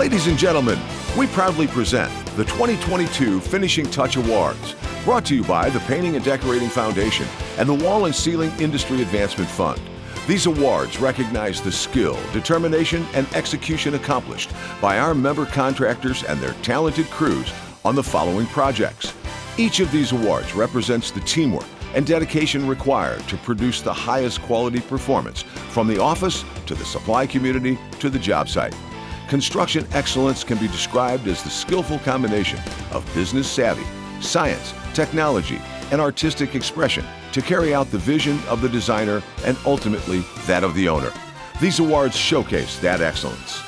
Ladies and gentlemen, we proudly present the 2022 Finishing Touch Awards, brought to you by the Painting and Decorating Foundation and the Wall and Ceiling Industry Advancement Fund. These awards recognize the skill, determination, and execution accomplished by our member contractors and their talented crews on the following projects. Each of these awards represents the teamwork and dedication required to produce the highest quality performance from the office to the supply community to the job site. Construction excellence can be described as the skillful combination of business savvy, science, technology, and artistic expression to carry out the vision of the designer and ultimately that of the owner. These awards showcase that excellence.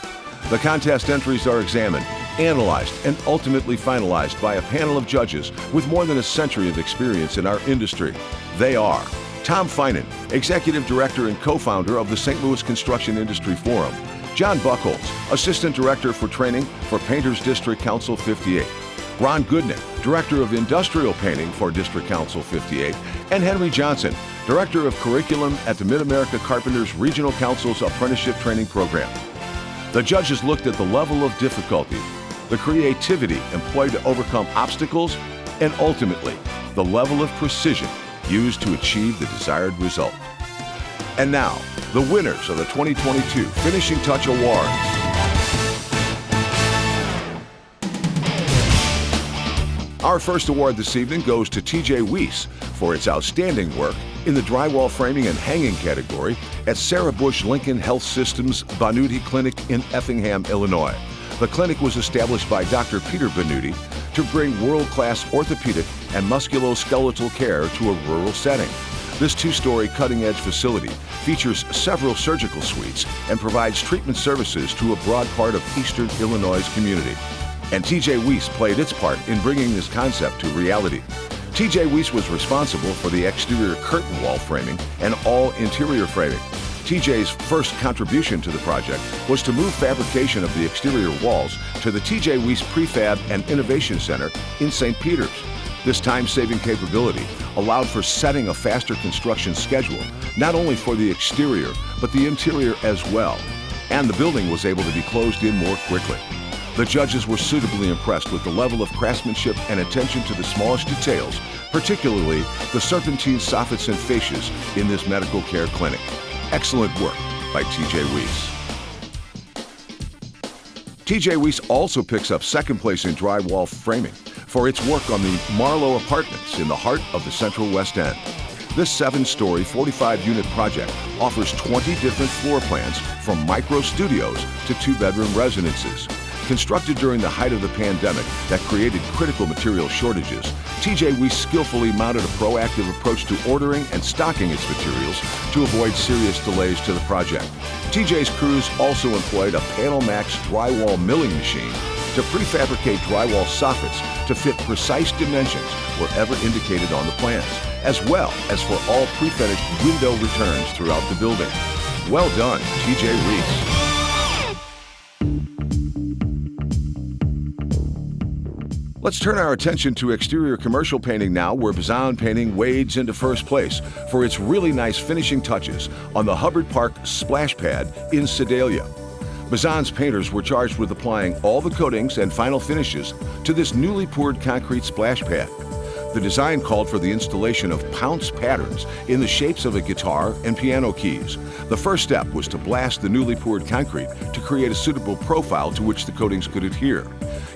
The contest entries are examined, analyzed, and ultimately finalized by a panel of judges with more than a century of experience in our industry. They are Tom Finan, Executive Director and Co-founder of the St. Louis Construction Industry Forum; John Buchholz, Assistant Director for Training for Painters District Council 58; Ron Goodnick, Director of Industrial Painting for District Council 58; and Henry Johnson, Director of Curriculum at the Mid-America Carpenters Regional Council's Apprenticeship Training Program. The judges looked at the level of difficulty, the creativity employed to overcome obstacles, and ultimately, the level of precision used to achieve the desired result. And now, the winners of the 2022 Finishing Touch Awards. Our first award this evening goes to TJ Weiss for its outstanding work in the drywall framing and hanging category at Sarah Bush Lincoln Health System's Banuti Clinic in Effingham, Illinois. The clinic was established by Dr. Peter Banuti to bring world-class orthopedic and musculoskeletal care to a rural setting. This two-story cutting-edge facility features several surgical suites and provides treatment services to a broad part of eastern Illinois' community. And TJ Weiss played its part in bringing this concept to reality. TJ Weiss was responsible for the exterior curtain wall framing and all interior framing. TJ's first contribution to the project was to move fabrication of the exterior walls to the TJ Weiss Prefab and Innovation Center in St. Peters. This time-saving capability allowed for setting a faster construction schedule, not only for the exterior, but the interior as well. And the building was able to be closed in more quickly. The judges were suitably impressed with the level of craftsmanship and attention to the smallest details, particularly the serpentine soffits and fascias in this medical care clinic. Excellent work by TJ Weiss. TJ Weiss also picks up second place in drywall framing for its work on the Marlowe Apartments in the heart of the Central West End. This 7-story, 45-unit project offers 20 different floor plans from micro studios to 2-bedroom residences. Constructed during the height of the pandemic that created critical material shortages, TJ Weiss skillfully mounted a proactive approach to ordering and stocking its materials to avoid serious delays to the project. TJ's crews also employed a Panel Max drywall milling machine to prefabricate drywall soffits to fit precise dimensions wherever indicated on the plans, as well as for all pre-finished window returns throughout the building. Well done, TJ Weiss. Let's turn our attention to exterior commercial painting now, where Bazan Painting wades into first place for its really nice finishing touches on the Hubbard Park splash pad in Sedalia. Bazan's painters were charged with applying all the coatings and final finishes to this newly poured concrete splash pad. The design called for the installation of pounce patterns in the shapes of a guitar and piano keys. The first step was to blast the newly poured concrete to create a suitable profile to which the coatings could adhere.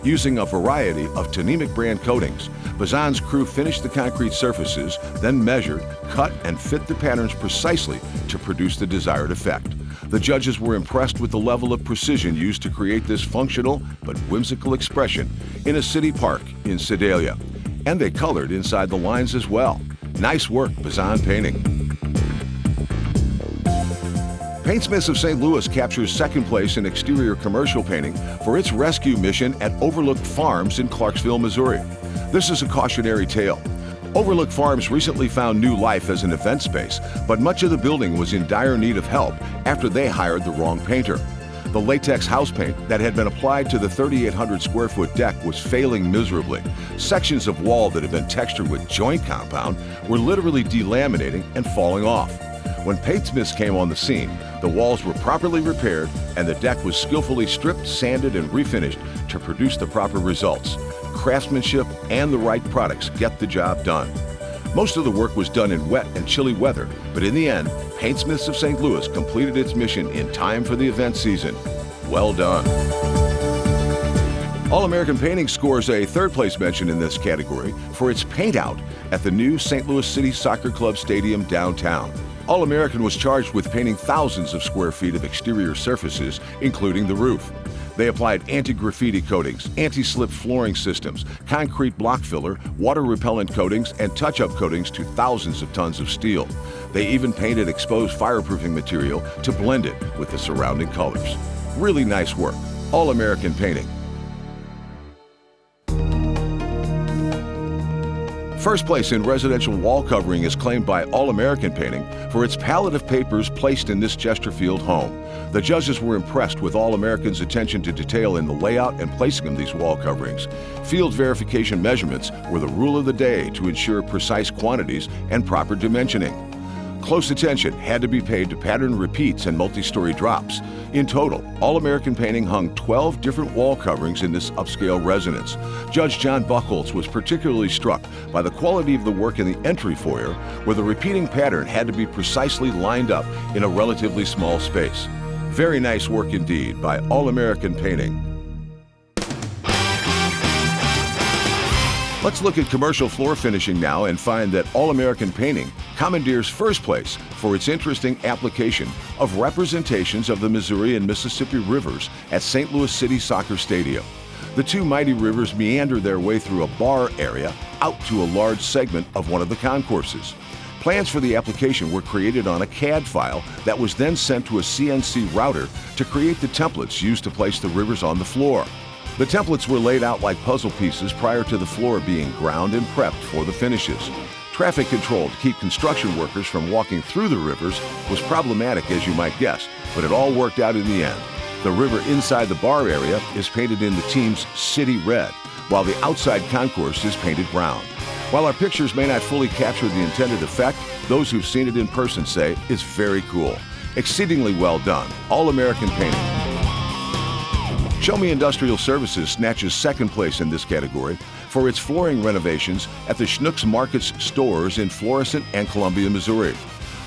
Using a variety of Tonemic brand coatings, Bazan's crew finished the concrete surfaces, then measured, cut, and fit the patterns precisely to produce the desired effect. The judges were impressed with the level of precision used to create this functional but whimsical expression in a city park in Sedalia. And they colored inside the lines as well. Nice work, Bazan Painting. Paintsmiths of St. Louis captures second place in exterior commercial painting for its rescue mission at Overlook Farms in Clarksville, Missouri. This is a cautionary tale. Overlook Farms recently found new life as an event space, but much of the building was in dire need of help after they hired the wrong painter. The latex house paint that had been applied to the 3,800 square foot deck was failing miserably. Sections of wall that had been textured with joint compound were literally delaminating and falling off. When paintsmiths came on the scene, the walls were properly repaired and the deck was skillfully stripped, sanded, and refinished to produce the proper results. Craftsmanship and the right products get the job done. Most of the work was done in wet and chilly weather, but in the end, Paintsmiths of St. Louis completed its mission in time for the event season. Well done. All-American Painting scores a third-place mention in this category for its paint-out at the new St. Louis City Soccer Club Stadium downtown. All-American was charged with painting thousands of square feet of exterior surfaces, including the roof. They applied anti-graffiti coatings, anti-slip flooring systems, concrete block filler, water-repellent coatings, and touch-up coatings to thousands of tons of steel. They even painted exposed fireproofing material to blend it with the surrounding colors. Really nice work. All-American Painting. First place in residential wall covering is claimed by All-American Painting for its palette of papers placed in this Chesterfield home. The judges were impressed with All-American's attention to detail in the layout and placing of these wall coverings. Field verification measurements were the rule of the day to ensure precise quantities and proper dimensioning. Close attention had to be paid to pattern repeats and multi-story drops. In total, All-American Painting hung 12 different wall coverings in this upscale residence. Judge John Buchholz was particularly struck by the quality of the work in the entry foyer, where the repeating pattern had to be precisely lined up in a relatively small space. Very nice work indeed by All-American Painting. Let's look at commercial floor finishing now and find that All-American Painting commandeers first place for its interesting application of representations of the Missouri and Mississippi rivers at St. Louis City Soccer Stadium. The two mighty rivers meander their way through a bar area out to a large segment of one of the concourses. Plans for the application were created on a CAD file that was then sent to a CNC router to create the templates used to place the rivers on the floor. The templates were laid out like puzzle pieces prior to the floor being ground and prepped for the finishes. Traffic control to keep construction workers from walking through the rivers was problematic, as you might guess, but it all worked out in the end. The river inside the bar area is painted in the team's city red, while the outside concourse is painted brown. While our pictures may not fully capture the intended effect, those who've seen it in person say it's very cool. Exceedingly well done. All-American Painting. Show Me Industrial Services snatches second place in this category for its flooring renovations at the Schnucks Markets stores in Florissant and Columbia, Missouri.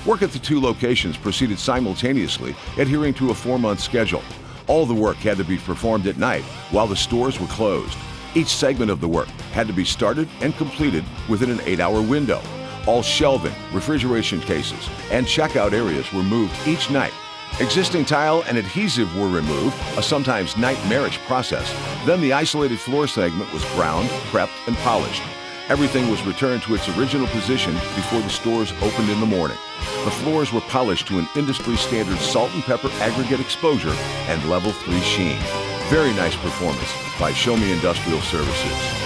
Work at the two locations proceeded simultaneously, adhering to a 4-month schedule. All the work had to be performed at night while the stores were closed. Each segment of the work had to be started and completed within an 8-hour window. All shelving, refrigeration cases, and checkout areas were moved each night. Existing tile and adhesive were removed, a sometimes nightmarish process. Then the isolated floor segment was ground, prepped, and polished. Everything was returned to its original position before the stores opened in the morning. The floors were polished to an industry-standard salt and pepper aggregate exposure and level 3 sheen. Very nice performance by Show Me Industrial Services.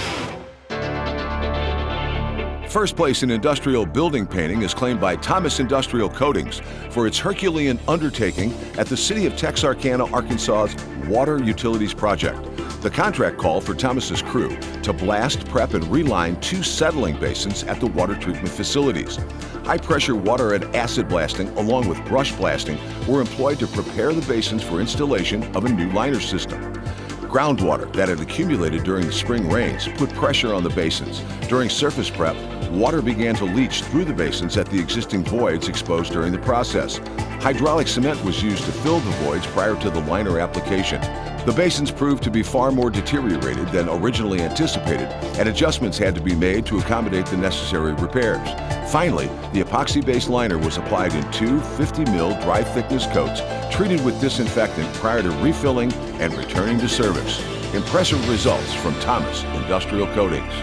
First place in industrial building painting is claimed by Thomas Industrial Coatings for its Herculean undertaking at the City of Texarkana, Arkansas's Water Utilities Project. The contract called for Thomas's crew to blast, prep, and reline 2 settling basins at the water treatment facilities. High-pressure water and acid blasting, along with brush blasting, were employed to prepare the basins for installation of a new liner system. Groundwater that had accumulated during the spring rains put pressure on the basins. During surface prep, water began to leach through the basins at the existing voids exposed during the process. Hydraulic cement was used to fill the voids prior to the liner application. The basins proved to be far more deteriorated than originally anticipated, and adjustments had to be made to accommodate the necessary repairs. Finally, the epoxy-based liner was applied in 2 50 mil dry thickness coats, treated with disinfectant prior to refilling and returning to service. Impressive results from Thomas Industrial Coatings.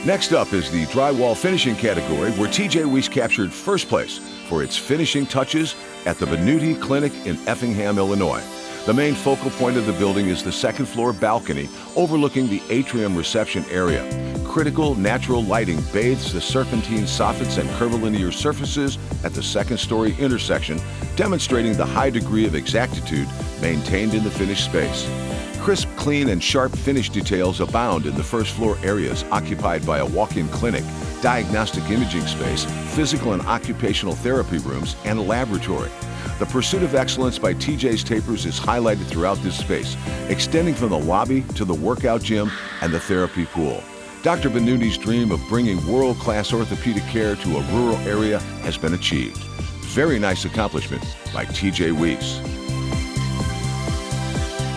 Next up is the drywall finishing category, where TJ Weiss captured first place for its finishing touches at the Benuti Clinic in Effingham, Illinois. The main focal point of the building is the second floor balcony overlooking the atrium reception area. Critical natural lighting bathes the serpentine soffits and curvilinear surfaces at the second story intersection, demonstrating the high degree of exactitude maintained in the finished space. Crisp, clean, and sharp finish details abound in the first floor areas occupied by a walk-in clinic, diagnostic imaging space, physical and occupational therapy rooms, and a laboratory. The pursuit of excellence by TJ's Tapers is highlighted throughout this space, extending from the lobby to the workout gym and the therapy pool. Dr. Benuni's dream of bringing world-class orthopedic care to a rural area has been achieved. Very nice accomplishment by TJ Weiss.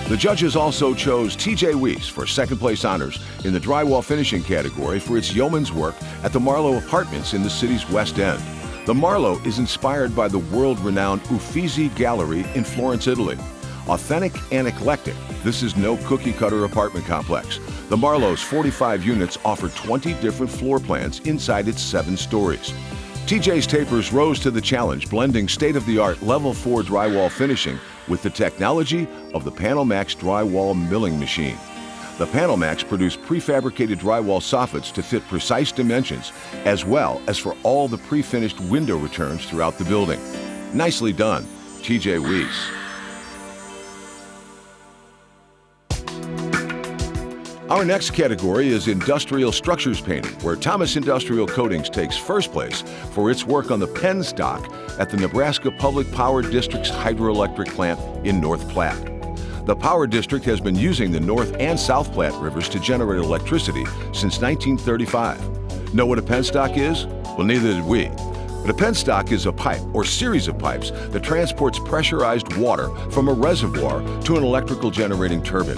The judges also chose TJ Weiss for second-place honors in the drywall finishing category for its yeoman's work at the Marlowe Apartments in the city's West End. The Marlowe is inspired by the world-renowned Uffizi Gallery in Florence, Italy. Authentic and eclectic, this is no cookie-cutter apartment complex. The Marlowe's 45 units offer 20 different floor plans inside its 7 stories. TJ's Tapers rose to the challenge, blending state-of-the-art Level 4 drywall finishing with the technology of the PanelMax drywall milling machine. The PanelMax produced prefabricated drywall soffits to fit precise dimensions, as well as for all the pre-finished window returns throughout the building. Nicely done, TJ Weiss. Our next category is Industrial Structures Painting, where Thomas Industrial Coatings takes first place for its work on the penstock at the Nebraska Public Power District's hydroelectric plant in North Platte. The Power District has been using the North and South Platte rivers to generate electricity since 1935. Know what a penstock is? Well, neither did we. But a penstock is a pipe or series of pipes that transports pressurized water from a reservoir to an electrical generating turbine.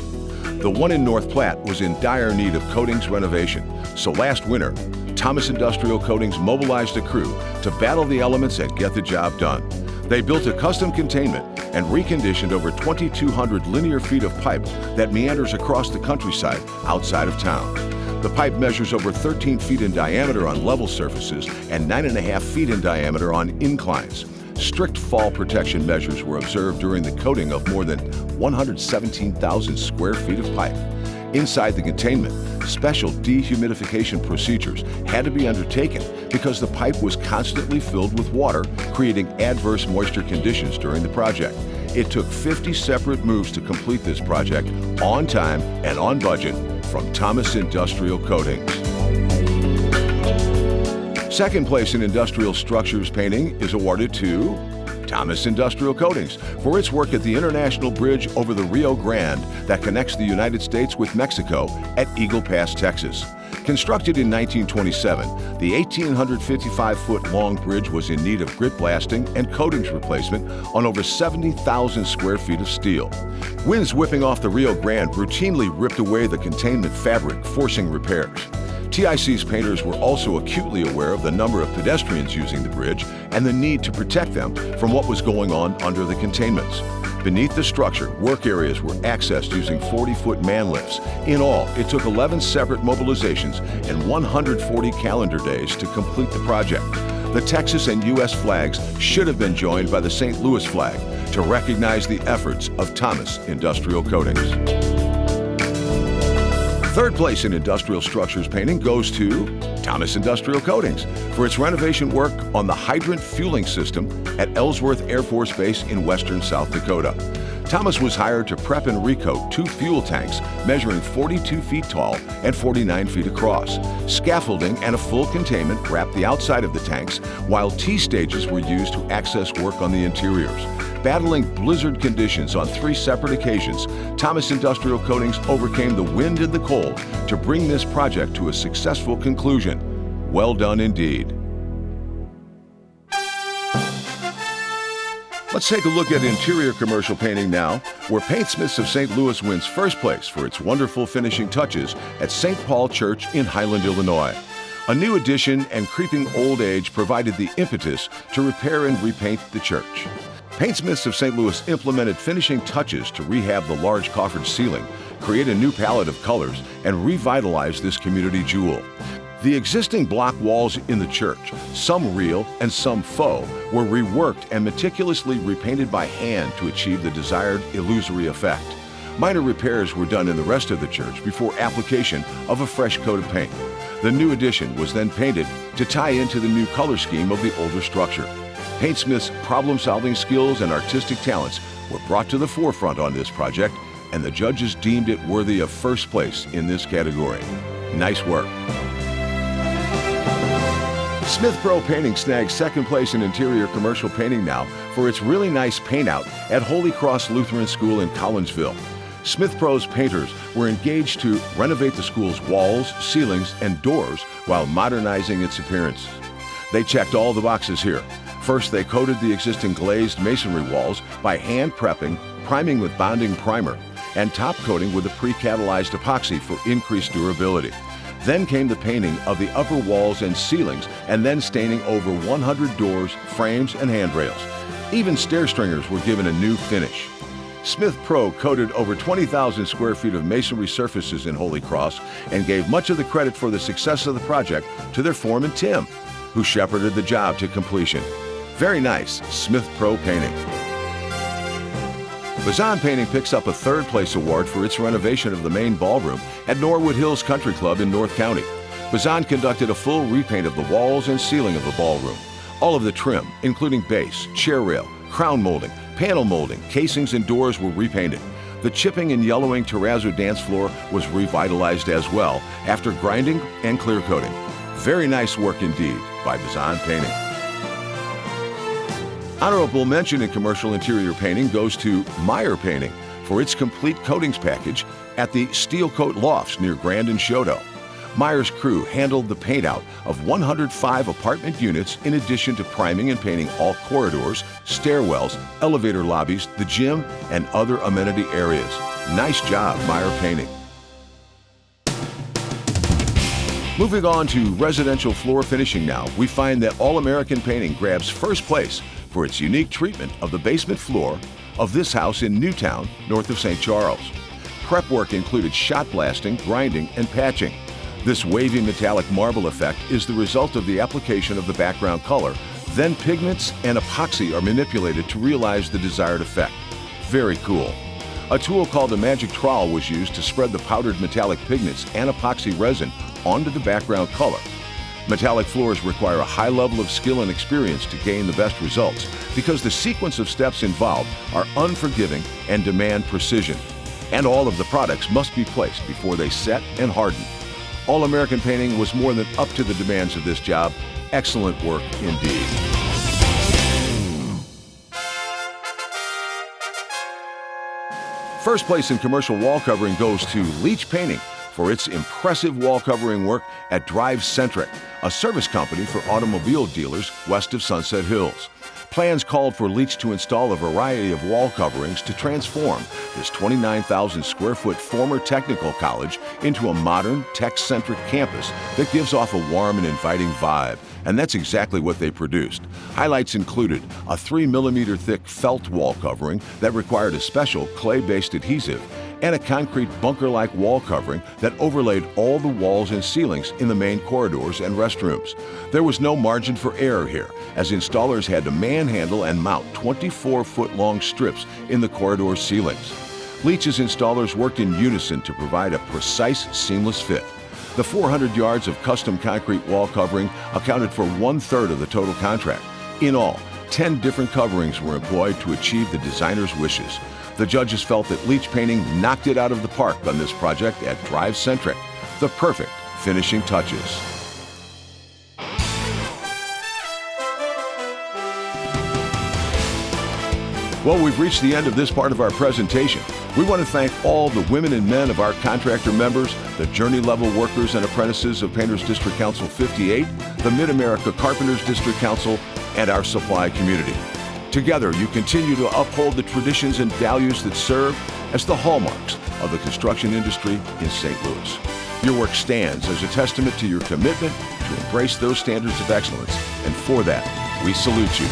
The one in North Platte was in dire need of coatings renovation, so last winter, Thomas Industrial Coatings mobilized a crew to battle the elements and get the job done. They built a custom containment and reconditioned over 2,200 linear feet of pipe that meanders across the countryside outside of town. The pipe measures over 13 feet in diameter on level surfaces and 9.5 feet in diameter on inclines. Strict fall protection measures were observed during the coating of more than 117,000 square feet of pipe. Inside the containment, special dehumidification procedures had to be undertaken because the pipe was constantly filled with water, creating adverse moisture conditions during the project. It took 50 separate moves to complete this project on time and on budget from Thomas Industrial Coatings. Second place in Industrial Structures Painting is awarded to Thomas Industrial Coatings for its work at the International Bridge over the Rio Grande that connects the United States with Mexico at Eagle Pass, Texas. Constructed in 1927, the 1,855-foot-long bridge was in need of grit blasting and coatings replacement on over 70,000 square feet of steel. Winds whipping off the Rio Grande routinely ripped away the containment fabric, forcing repairs. TIC's painters were also acutely aware of the number of pedestrians using the bridge and the need to protect them from what was going on under the containments. Beneath the structure, work areas were accessed using 40-foot man lifts. In all, it took 11 separate mobilizations and 140 calendar days to complete the project. The Texas and U.S. flags should have been joined by the St. Louis flag to recognize the efforts of Thomas Industrial Coatings. Third place in Industrial Structures Painting goes to Thomas Industrial Coatings for its renovation work on the hydrant fueling system at Ellsworth Air Force Base in western South Dakota. Thomas was hired to prep and recoat 2 fuel tanks measuring 42 feet tall and 49 feet across. Scaffolding and a full containment wrapped the outside of the tanks, while T-stages were used to access work on the interiors. Battling blizzard conditions on 3 separate occasions, Thomas Industrial Coatings overcame the wind and the cold to bring this project to a successful conclusion. Well done indeed. Let's take a look at interior commercial painting now, where Paintsmiths of St. Louis wins first place for its wonderful finishing touches at St. Paul Church in Highland, Illinois. A new addition and creeping old age provided the impetus to repair and repaint the church. Paintsmiths of St. Louis implemented finishing touches to rehab the large coffered ceiling, create a new palette of colors, and revitalize this community jewel. The existing block walls in the church, some real and some faux, were reworked and meticulously repainted by hand to achieve the desired illusory effect. Minor repairs were done in the rest of the church before application of a fresh coat of paint. The new addition was then painted to tie into the new color scheme of the older structure. Paintsmith's problem-solving skills and artistic talents were brought to the forefront on this project, and the judges deemed it worthy of first place in this category. Nice work. Smith Pro Painting snags second place in interior commercial painting now for its really nice paint out at Holy Cross Lutheran School in Collinsville. Smith Pro's painters were engaged to renovate the school's walls, ceilings, and doors while modernizing its appearance. They checked all the boxes here. First, they coated the existing glazed masonry walls by hand prepping, priming with bonding primer, and top coating with a pre-catalyzed epoxy for increased durability. Then came the painting of the upper walls and ceilings, and then staining over 100 doors, frames, and handrails. Even stair stringers were given a new finish. Smith Pro coated over 20,000 square feet of masonry surfaces in Holy Cross and gave much of the credit for the success of the project to their foreman Tim, who shepherded the job to completion. Very nice, Smith Pro Painting. Bazan Painting picks up a third place award for its renovation of the main ballroom at Norwood Hills Country Club in North County. Bazan conducted a full repaint of the walls and ceiling of the ballroom. All of the trim, including base, chair rail, crown molding, panel molding, casings, and doors were repainted. The chipping and yellowing terrazzo dance floor was revitalized as well after grinding and clear coating. Very nice work indeed by Bazan Painting. Honorable mention in commercial interior painting goes to Meyer Painting for its complete coatings package at the Steel Coat Lofts near Grand and Shodo. Meyer's crew handled the paint out of 105 apartment units in addition to priming and painting all corridors, stairwells, elevator lobbies, the gym, and other amenity areas. Nice job, Meyer Painting. Moving on to residential floor finishing now, we find that All American Painting grabs first place for its unique treatment of the basement floor of this house in Newtown, north of St. Charles. Prep work included shot blasting, grinding, and patching. This wavy metallic marble effect is the result of the application of the background color. Then pigments and epoxy are manipulated to realize the desired effect. Very cool. A tool called a magic trowel was used to spread the powdered metallic pigments and epoxy resin onto the background color. Metallic floors require a high level of skill and experience to gain the best results because the sequence of steps involved are unforgiving and demand precision. And all of the products must be placed before they set and harden. All American Painting was more than up to the demands of this job. Excellent work indeed. First place in commercial wall covering goes to Leach Painting for its impressive wall covering work at Drive Centric, a service company for automobile dealers west of Sunset Hills. Plans called for Leach to install a variety of wall coverings to transform this 29,000 square foot former technical college into a modern, tech-centric campus that gives off a warm and inviting vibe. And that's exactly what they produced. Highlights included a 3mm thick felt wall covering that required a special clay-based adhesive and a concrete bunker-like wall covering that overlaid all the walls and ceilings in the main corridors and restrooms. There was no margin for error here, as installers had to manhandle and mount 24-foot-long strips in the corridor ceilings. Leach's installers worked in unison to provide a precise, seamless fit. The 400 yards of custom concrete wall covering accounted for 1/3 of the total contract. In all, 10 different coverings were employed to achieve the designer's wishes. The judges felt that Leach Painting knocked it out of the park on this project at Drive Centric, the perfect finishing touches. Well, we've reached the end of this part of our presentation. We want to thank all the women and men of our contractor members, the journey level workers and apprentices of Painters District Council 58, the Mid-America Carpenters District Council, and our supply community. Together, you continue to uphold the traditions and values that serve as the hallmarks of the construction industry in St. Louis. Your work stands as a testament to your commitment to embrace those standards of excellence, and for that, we salute you.